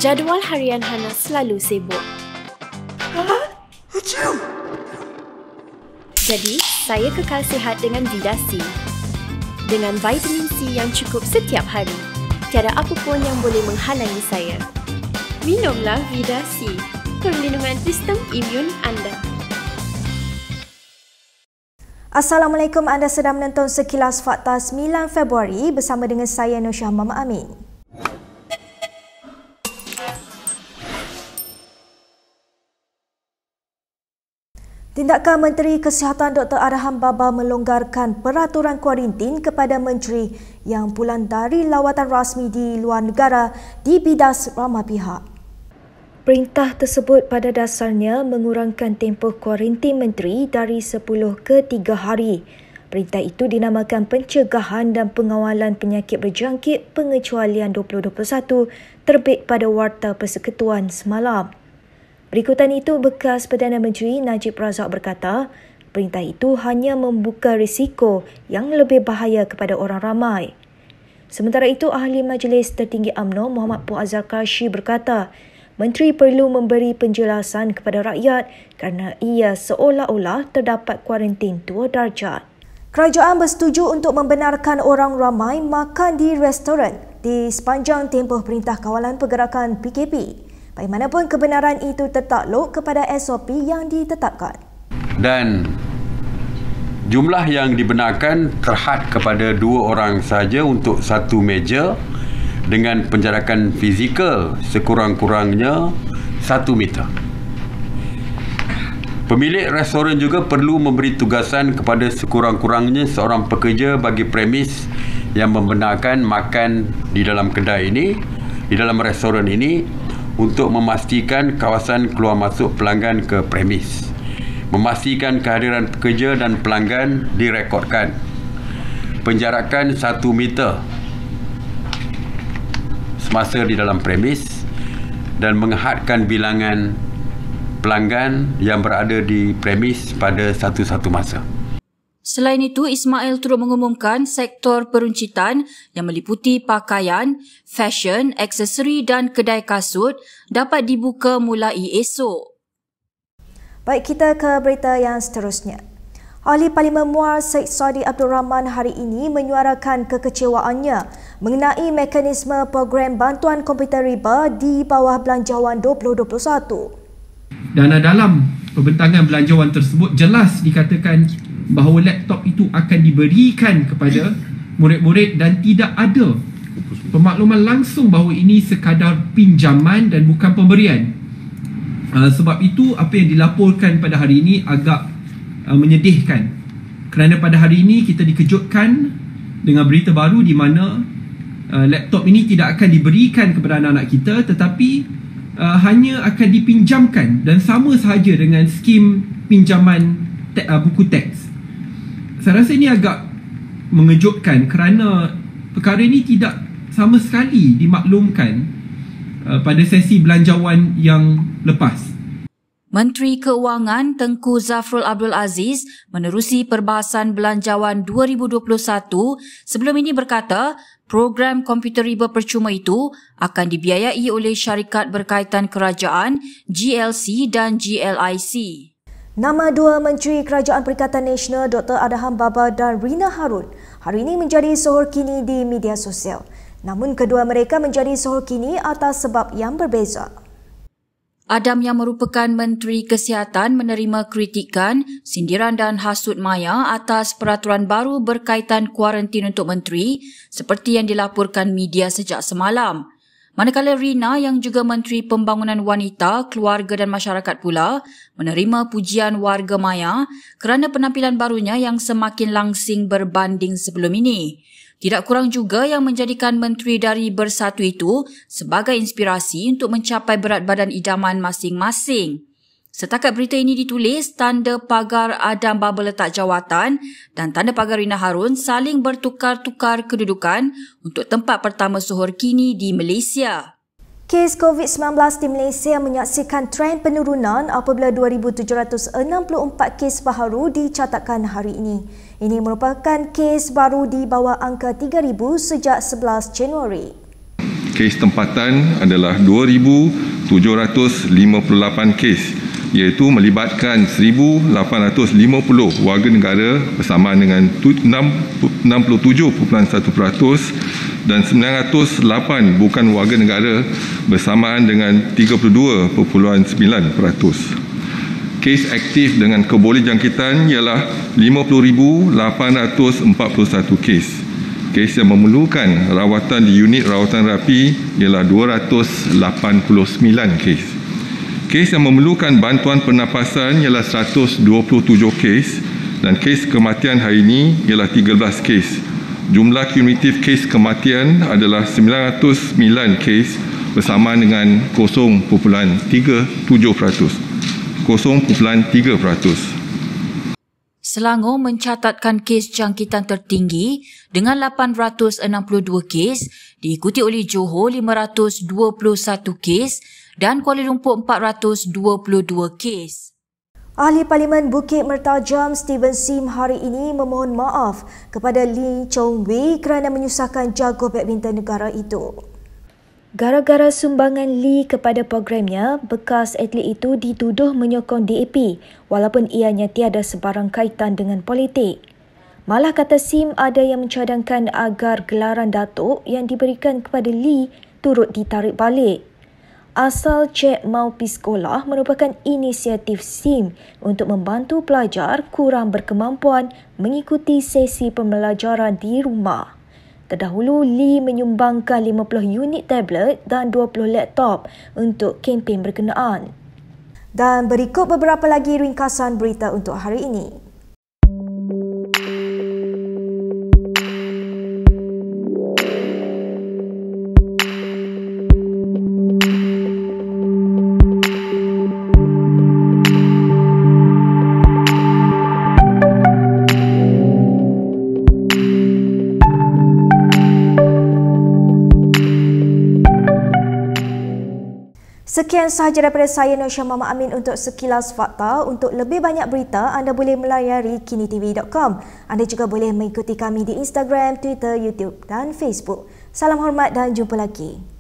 Jadual harian Hana selalu sibuk. Jadi, saya kekal sihat dengan Vida C. Dengan vitamin C yang cukup setiap hari, tiada apa pun yang boleh menghalangi saya. Minumlah Vida C, perlindungan sistem imun anda. Assalamualaikum, anda sedang menonton Sekilas Fakta 9 Februari bersama dengan saya Nursyah Mama Amin. Tindakan Menteri Kesihatan Dr. Adham Baba melonggarkan peraturan kuarantin kepada menteri yang pulang dari lawatan rasmi di luar negara dibidas ramai pihak. Perintah tersebut pada dasarnya mengurangkan tempoh kuarantin menteri dari 10 ke 3 hari. Perintah itu dinamakan Pencegahan dan Pengawalan Penyakit Berjangkit Pengecualian 2021 terbit pada Warta Persekutuan semalam. Berikutan itu, bekas Perdana Menteri Najib Razak berkata, perintah itu hanya membuka risiko yang lebih bahaya kepada orang ramai. Sementara itu, Ahli Majlis Tertinggi UMNO Muhammad Puan Azhar Kashfi berkata, Menteri perlu memberi penjelasan kepada rakyat kerana ia seolah-olah terdapat kuarantin 2 darjat. Kerajaan bersetuju untuk membenarkan orang ramai makan di restoran di sepanjang tempoh Perintah Kawalan Pergerakan PKP. Bagaimanapun kebenaran itu tertakluk kepada SOP yang ditetapkan. Dan jumlah yang dibenarkan terhad kepada 2 orang sahaja untuk satu meja dengan penjarakan fizikal sekurang-kurangnya 1 meter. Pemilik restoran juga perlu memberi tugasan kepada sekurang-kurangnya seorang pekerja bagi premis yang membenarkan makan di dalam kedai ini, di dalam restoran ini, untuk memastikan kawasan keluar masuk pelanggan ke premis. Memastikan kehadiran pekerja dan pelanggan direkodkan. Penjarakan 1 meter semasa di dalam premis dan menghadkan bilangan pelanggan yang berada di premis pada satu-satu masa. Selain itu, Ismail turut mengumumkan sektor peruncitan yang meliputi pakaian, fashion, aksesori dan kedai kasut dapat dibuka mulai esok. Baik, kita ke berita yang seterusnya. Ahli Parlimen Muar Syed Sadi Abdul Rahman hari ini menyuarakan kekecewaannya mengenai mekanisme program bantuan komputer riba di bawah Belanjawan 2021. Dan dalam pembentangan belanjawan tersebut jelas dikatakan bahawa laptop itu akan diberikan kepada murid-murid dan tidak ada pemakluman langsung bahawa ini sekadar pinjaman dan bukan pemberian. Sebab itu apa yang dilaporkan pada hari ini agak menyedihkan. Kerana pada hari ini kita dikejutkan dengan berita baru di mana laptop ini tidak akan diberikan kepada anak-anak kita tetapi hanya akan dipinjamkan dan sama sahaja dengan skim pinjaman buku teks. Saya rasa ini agak mengejutkan kerana perkara ini tidak sama sekali dimaklumkan pada sesi belanjawan yang lepas. Menteri Keuangan Tengku Zafrul Abdul Aziz menerusi perbahasan belanjawan 2021 sebelum ini berkata program komputer riba percuma itu akan dibiayai oleh syarikat berkaitan kerajaan, GLC dan GLIC. Nama 2 Menteri Kerajaan Perikatan Nasional Dr. Adham Baba dan Rina Harun hari ini menjadi sohor kini di media sosial. Namun kedua mereka menjadi sohor kini atas sebab yang berbeza. Adam yang merupakan Menteri Kesihatan menerima kritikan, sindiran dan hasut maya atas peraturan baru berkaitan kuarantin untuk menteri seperti yang dilaporkan media sejak semalam. Manakala Rina yang juga Menteri Pembangunan Wanita, Keluarga dan Masyarakat pula menerima pujian warga maya kerana penampilan barunya yang semakin langsing berbanding sebelum ini. Tidak kurang juga yang menjadikan menteri dari Bersatu itu sebagai inspirasi untuk mencapai berat badan idaman masing-masing. Setakat berita ini ditulis, tanda pagar Adam Baba letak jawatan dan tanda pagar Rina Harun saling bertukar-tukar kedudukan untuk tempat pertama sohor kini di Malaysia. Kes COVID-19 di Malaysia menyaksikan tren penurunan apabila 2,764 kes baharu dicatatkan hari ini. Ini merupakan kes baru di bawah angka 3,000 sejak 11 Januari. Kes tempatan adalah 2,758 kes, iaitu melibatkan 1,850 warga negara bersamaan dengan 67.1% dan 908 bukan warga negara bersamaan dengan 32.9%. Kes aktif dengan kebolehjangkitan ialah 50,841 kes. Kes yang memerlukan rawatan di unit rawatan rapi ialah 289 kes. Kes yang memerlukan bantuan pernafasan ialah 127 kes dan kes kematian hari ini ialah 13 kes. Jumlah kumulatif kes kematian adalah 909 kes bersamaan dengan 0.37%. Selangor mencatatkan kes jangkitan tertinggi dengan 862 kes, diikuti oleh Johor 521 kes dan Kuala Lumpur 422 kes. Ahli Parlimen Bukit Mertajam Steven Sim hari ini memohon maaf kepada Lee Chong Wei kerana menyusahkan jago badminton negara itu. Gara-gara sumbangan Lee kepada programnya, bekas atlet itu dituduh menyokong DAP walaupun ianya tiada sebarang kaitan dengan politik. Malah kata Sim ada yang mencadangkan agar gelaran Datuk yang diberikan kepada Lee turut ditarik balik. Asal Cek Mau Pi Sekolah merupakan inisiatif Sim untuk membantu pelajar kurang berkemampuan mengikuti sesi pembelajaran di rumah. Terdahulu, Lee menyumbangkan 50 unit tablet dan 20 laptop untuk kempen berkenaan. Dan berikut beberapa lagi ringkasan berita untuk hari ini. Sekian sahaja daripada saya, Nosha Mama Amin untuk Sekilas Fakta. Untuk lebih banyak berita, anda boleh melayari kinitv.com. Anda juga boleh mengikuti kami di Instagram, Twitter, YouTube dan Facebook. Salam hormat dan jumpa lagi.